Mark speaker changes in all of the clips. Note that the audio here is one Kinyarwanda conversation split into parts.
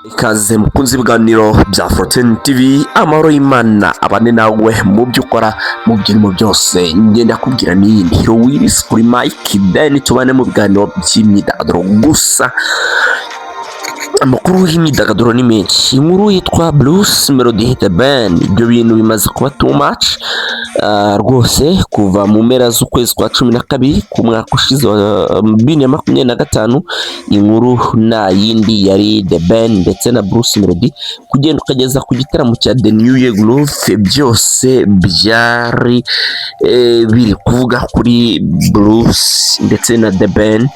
Speaker 1: Ikaze mukunzi ibiganiro bya Forten TV, amahoro y'Imana abane nawe mu byo ukora mu byintu byose. Ngenda kubwira ni Hero Willis kuri Mike, then tubane mu biganiro by'imyidagaduro gusa. Amakuru y'imyidagaduro ni menshi. Inkuru yitwa Bruce Melody The Ben, ibyo bintu bimaze kuba too much rwose kuva mu mpera z'ukwezi kwa 12 ku mwaka ushize wa 2025. Inkuru na yindi yari The Ben ndetse na Bruce Melody kugenda ukageza ku gitaramo cya The New Year Groove, byose byari biri kuvuga kuri Bruce ndetse na The Ben.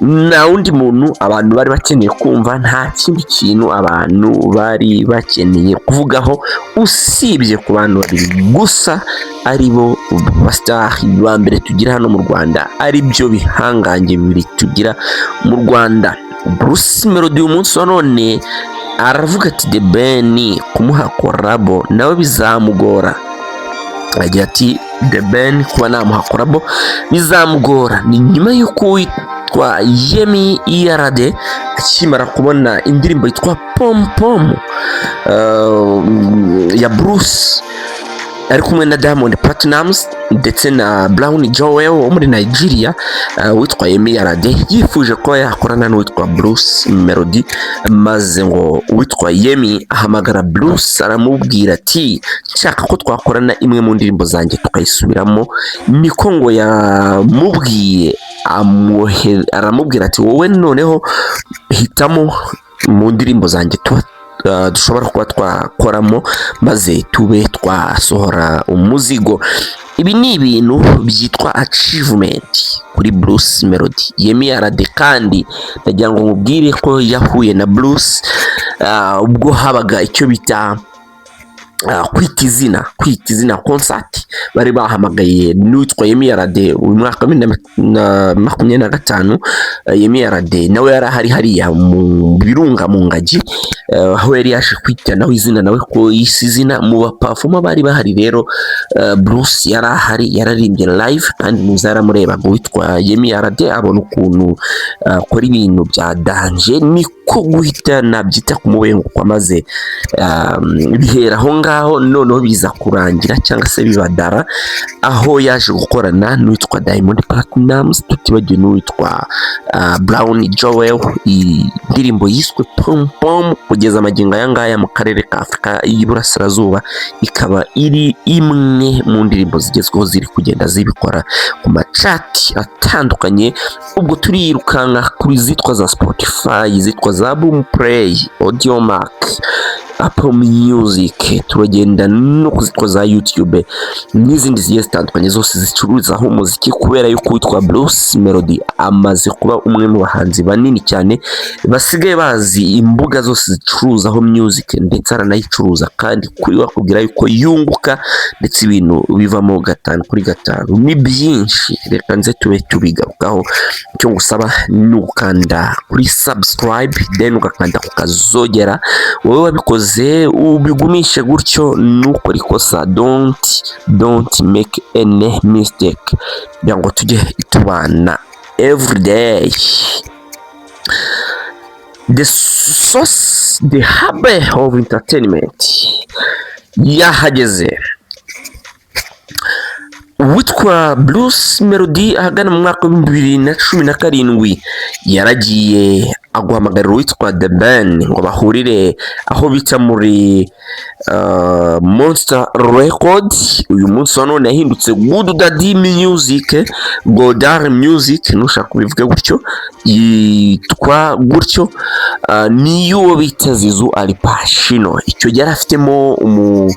Speaker 1: Na undi muntu abantu bari bakeneye kumva, nta kindi kintu abantu bari bakeneye kuvugaho usibye ku bantu babiri gusa ari bo bastar ba mbere tugira hano mu Rwanda, ari byo bihangange bibiri tugira mu Rwanda. Bruce Melody umunsi wa none aravuga ati The Ben kumuha korabo nawe bizamugora. Agira ati The Ben kuba namuha korabo bizamugora. Ni nyuma y'uko kwa Yemi Alade akimara kubona indirimbo yitwa Pom Pom ya Bruce ari kumwe na Diamond Platnumz ndetse na Brown Joel wo muri Nigeria, witwa Yemi Alade yifuje ko yakorana n'uwitwa Bruce Melody, maze ngo uwitwa Yemi ahamagara Bruce aramubwira ati nshaka ko twakorana imwe mu ndirimbo zanjye tukayisubiramo. Niko ngo yamubwiye aramubwira ati wowe noneho hitamo mu ndirimbo zanjye dushobora kuba twakoramo maze tube twasohora umuzigo. Ibi ni ibintu byitwa achievement kuri Bruce Melody. Yemi Alade kandi ndagira ngo mubwire ko yahuye na Bruce ubwo habaga icyo bita kwitizina concert bari bahamagaye n'uwitwa Yemi Alade uyu mwaka 2025. Yemi Alade nawe yari hariya mu Birunga mu Ngagi, aho yari yaje kwitanaho izina nawe ko yisizina mu bapafoma bari bahari. Rero Bruce yari ahari yararimbye live kandi muzaramureba witwa Yemi Alade abona ukuntu akora ibintu bya danger, niko guhita nabyita kumubenguka, maze bihera aho ngaho. Noneho biza kurangira cyangwa se bibadara aho yaje gukorana n'uwitwa Diamond Platnumz, tutibagiwe n'uwitwa Brown Joel, indirimbo yiswe Pom Pom. Kugeza amagingo aya ngaya mu karere ka Afurika y'Iburasirazuba ikaba iri imwe mu ndirimbo zigezweho ziri kugenda zibikora ku macati atandukanye. Ubwo turirukanka kuri zitwa za Spotify, zitwa za Boomplay, Audiomack, Apple Music, turagenda no kuzitwa za YouTube n'izindi zigiye zitandukanye zose zicuruzaho umuziki, kubera yuko witwa Bruce Melody amaze kuba umwe mu bahanzi banini cyane basigaye bazi imbuga zose zicuruzaho music, ndetse aranayicuruza kandi kuri wakubwira yuko yunguka ndetse ibintu bivamo 5/5 ni byinshi. Reka nze tube tubigarukaho. Cyo ngusaba ni ukanda kuri subscribe, then ugakanda ku kazogera. Wowe wabikoze ubigumishe gutyo nuko rikosa, don't make any mistake, byango tujye tubana every day. The source, the hub of entertainment yahageze. Witwa Bruce Melody ahagana mu mwaka wa 2017 yaragiye aguhamagarira witwa The Ben ngo bahurire aho bita muri Monster Record. Uyu munsi wa none yahindutse Good Daddy Music, Godar Music, nushaka kubivuga gutyo, yitwa gutyo. Niyo bita Zizu Alpashino. Icyo yari afitemo umwe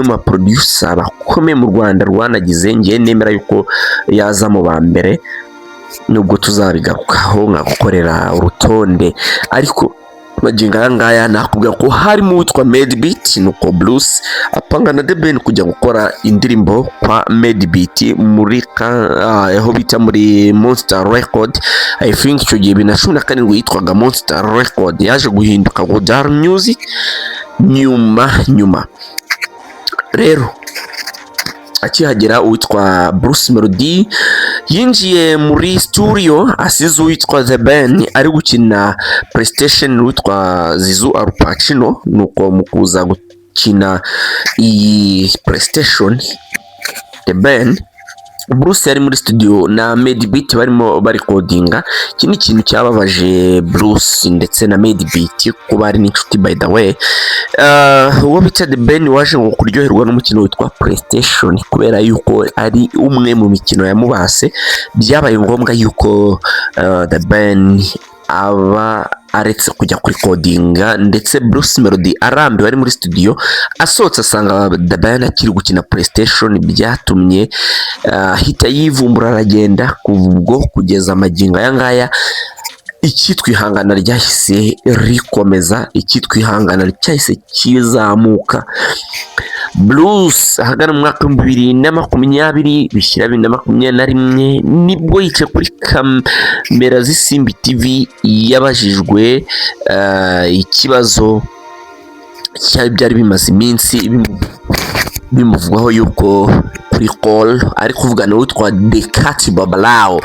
Speaker 1: mu producer bakomeye mu Rwanda rwanagize, ngiye nemera yuko yaza mu ba mbere, nubwo tuzabigarukaho nkagukorera urutonde. Ariko magingo ngaya nakubwira ko harimo witwa Medbeat, nuko Bruce apanga na The Ben kujya gukora indirimbo kwa Medbeat muri aho bita muri Monster Record. I think icyo gihe 2017 yitwaga Monster Record, yaje guhinduka Godar Music nyuma. Rero akihagera uwitwa Bruce Melody yinjiye muri studio asize uwitwa The Ben ari gukina PlayStation uwitwa Zizu Arupacino, nuko mu kuza gukina iyi PlayStation The Ben Bruce yari muri studio na Medbeat barimo barikodinga. Iki ni ikintu cyababaje Bruce ndetse na Medbeat kuba ari n'inshuti by the way. Uwo bita The Ben waje ngo kuryoherwa n'umukino witwa PlayStation kubera yuko ari umwe mu mikino yamubase, byabaye ngombwa yuko The Ben aba aretse kujya kuri kodinga, ndetse Bruce Melody arambiwe ari muri studio asohotse asanga The Ben akiri gukina PlayStation, byatumye hita yivumbura aragenda. kubwo kugeza amagingo aya ngaya icyitwihangana ryahise rikomeza, icyitwihangana cyahise kizamuka. Bruce ahagana mu mwaka wa 2020 bishyira 2021 nibwo yicaye kuri kamera z'Isimbi TV yabajijwe ikibazo byari bimaze iminsi bimuvugwaho yuko kuri call ari kuvugana n'uwitwa Dekati Babalao,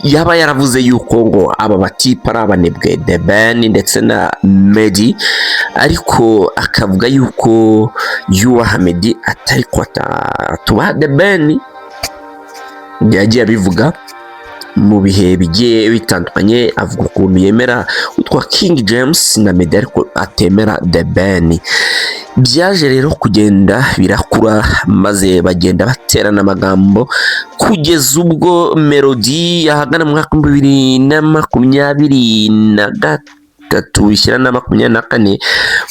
Speaker 1: yaba yaravuze yuko ngo aba batipa ari abanebwe The Ben ndetse na Medi, ariko akavuga yuko yubaha Medi atari tubaha The Ben. Yagiye abivuga mu bihe bigiye bitandukanye, avuga ukuntu yemera utwa King James na Medi ariko atemera The Ben. Byaje rero kugenda birakura maze bagenda baterana amagambo kugeza ubwo Melody yahagana mu mwaka wa 2023 bishyira na 2024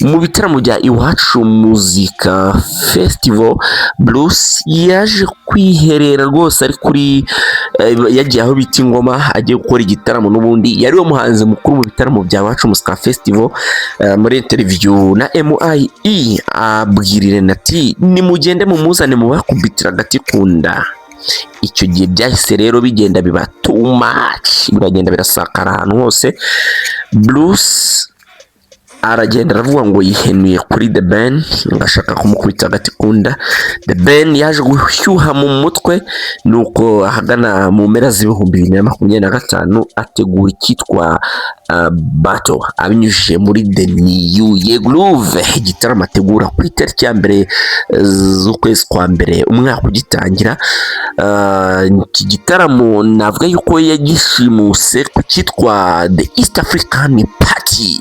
Speaker 1: mu bitaramo bya Iwacu Muzika Festival. Bruce yaje kwiherera rwose ari kuri yagiye aho bita Ingoma agiye gukora igitaramo, n'ubundi yari umuhanzi mukuru mu bitaramo bya Iwacu Muzika Festival. Muri interview na MIE abwirire nati nimugende mumuzane mubakubitira agati kunda. Icyo gihe byahise rero bigenda biba too much, biragenda birasakara ahantu hose. Bruce aragenda aravuga ngo yihenuye kuri The Ben, ngashaka kumukubita agati kunda. The Ben yaje gushyuha mu mutwe, nuko ahagana mu mpera z'2025 ategura icyitwa Battle abinyujije muri The New Year Groove, igitaramo ategura kuri tariki ya mbere z'ukwezi kwa mbere umwaka ugitangira. Iki gitaramo navuga yuko yagishimuse ku cyitwa The East African Party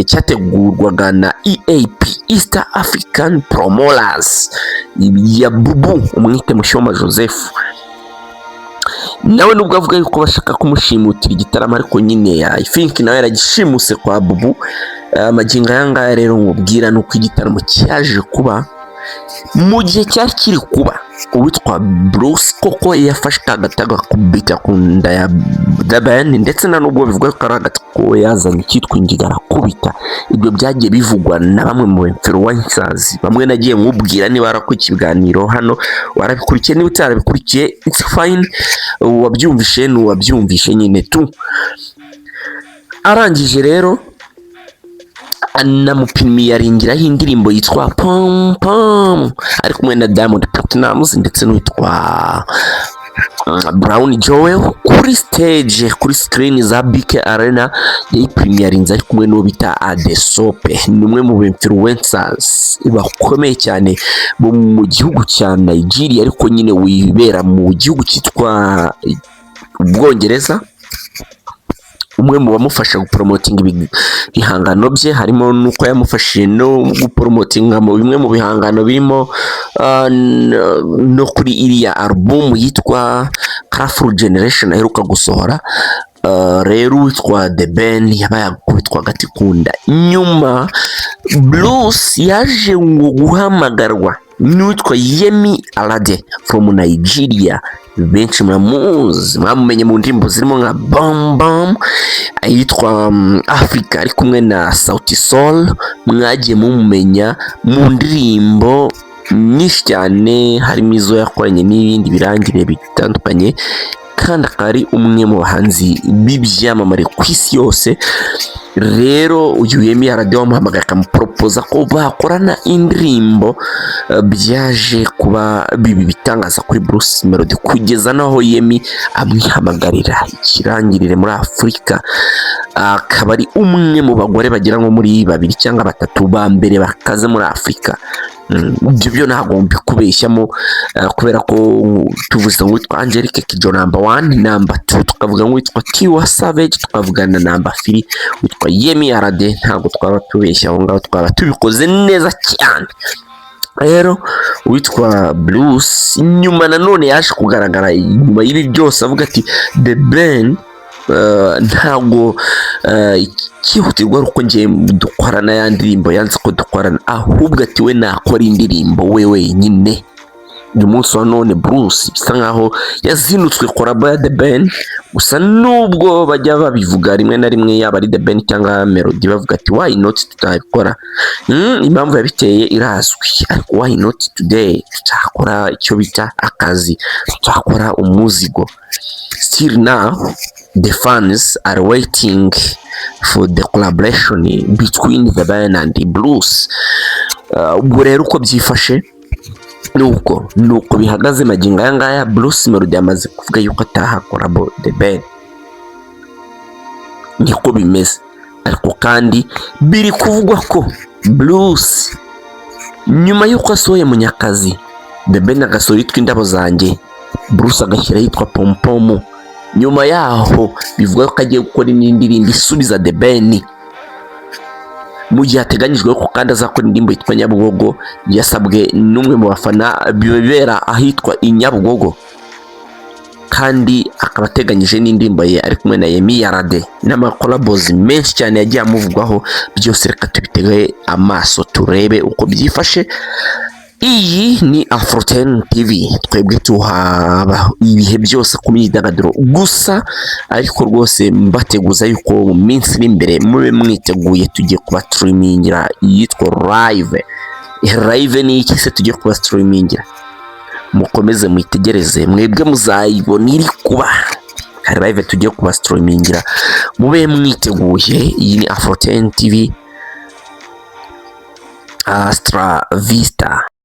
Speaker 1: cyategurwaga na EAP East African Promoters ya Bubu umwite Mushoma Joseph. Nawe nubwo avuga yuko bashaka kumushimutira igitaramo, ariko nyine I think nawe yaragishimuse kwa Bubu. Amagingo yanga rero ngubwira nuko igitaramo cyaje kuba mu gihe cyari kiri kuba uwitwa Bruce koko yafashe agataga kubita kunda ya The Ben, ndetse na nubwo bivuga ko ari agatako yazanye cyitwa ingigara kubita. Ibyo byagiye bivugwa na bamwe mu influencers, bamwe nagiye nkubwira niba arakora ikiganiro hano warabikurikiye, niba utarabikurikiye it's fine, wabyumvishe n'uwabyumvishe nyine tu. Arangije rero anamupimiyarindiraho indirimbo yitwa Pom Pom ari kumwe na Diamond Platnumz ndetse n'uwitwa Brown Joel kuri stage, kuri screen za BK Arena. Yayipimiyarinze ari kumwe n'uwo bita Adesope, ni umwe mu influencers bakomeye cyane mu gihugu cya Nigeria, ariko nyine wibera mu gihugu cyitwa Ubwongereza. Umwe mu bamufasha gupromotinga ibihangano bye harimo nuko yamufashije no gupromotinga mu bimwe mu bihangano birimo no kuri iriya album yitwa Colorful Generation aheruka gusohora. Rero witwa The Ben yabaye akubitwa agati kunda. Nyuma Bruce yaje ngo guhamagarwa n'uwitwa Yemi Alade from Nigeria. Benshi muramuzi, mwamumenye mu ndirimbo zirimo nka Bam Bam, ayitwa Africa ari kumwe na Sauti Sol. Mwagiye mumumenya mu ndirimbo nyinshi cyane, harimo izo yakoranye n'ibindi birangire bitandukanye. kandi akaba ari umwe mu bahanzi b'ibyamamare ku isi yose. Rero uyu Yemi Alade wamuhamagaye akamuporopoza ko bakorana indirimbo, byaje kuba bibi bitangaza kuri Bruce Melody kugeza naho Yemi amwihamagarira ikirangirire muri Afurika. Akaba ari umwe mu bagore bagira ngo muri 2 cyangwa 3 ba mbere bakaze muri Afurika. Ibyo byo ntabwo mbikubeshyamo, kubera ko tuvuze ngo witwa Angelique Kidjo number 1, number 2 tukavuga ngo witwa Tiwa Savage, tukavuga na number 3 witwa Yemi Alade. Ntabwo twaba tubeshya aho ngaho, twaba tubikoze neza cyane. Rero witwa Bruce nyuma nanone yaje kugaragara nyuma y'ibi byose avuga ati The Ben ntabwo ikihutirwa uko ngiye dukorana ya ndirimbo yanze ko dukorana, ahubwo ati we nakora indirimbo we wenyine. Uyu munsi wa none Bruce bisa nkaho yazinutswe korabo ya The Ben, gusa nubwo bajya babivuga rimwe na rimwe yaba ari The Ben cyangwa Melody bavuga ati why not tutabikora. Impamvu yabiteye irazwi, ariko why not today tutakora icyo bita akazi, tutakora umuzigo. Still now the fans are waiting for the collaboration between The Ben and Bruce. Ubwo rero uko byifashe nuko bihagaze magingo aya ngaya. Bruce Melody yamaze kuvuga yuko atahakora The Ben, niko bimeze. Ariko kandi biri kuvugwa ko Bruce nyuma yuko asohoye Munyakazi, The Ben agasohora yitwa Indabo Zanjye, Bruce agashyira yitwa Pompomo. Nyuma yaho bivuga ko agiye gukora indirimbo isubiza The Ben, mu gihe ateganyijwe ko kandi azakora indirimbo yitwa Nyabugogo, yasabwe n'umwe mu bafana bibera ahitwa i Nyabugogo, kandi akaba ateganyije n'indirimbo ye ari kumwe na Yemi Alade n'amakolabos menshi cyane yagiye amuvugwaho. Byose reka tubitege amaso turebe uko byifashe. Iyi ni Afro10 TV, twebwe tuhaba ibihe byose ku myidagaduro gusa, ariko rwose mbateguza yuko mu minsi iri imbere mube mwiteguye tugiye kuba streamingira yitwa live. Ni iki se tugiye kuba streamingira? Mukomeze mwitegereze, mwebwe muzayibona iri kuba live tugiye kuba streamingira, mube mwiteguye. Iyi ni Afro10 TV, Astra Vista.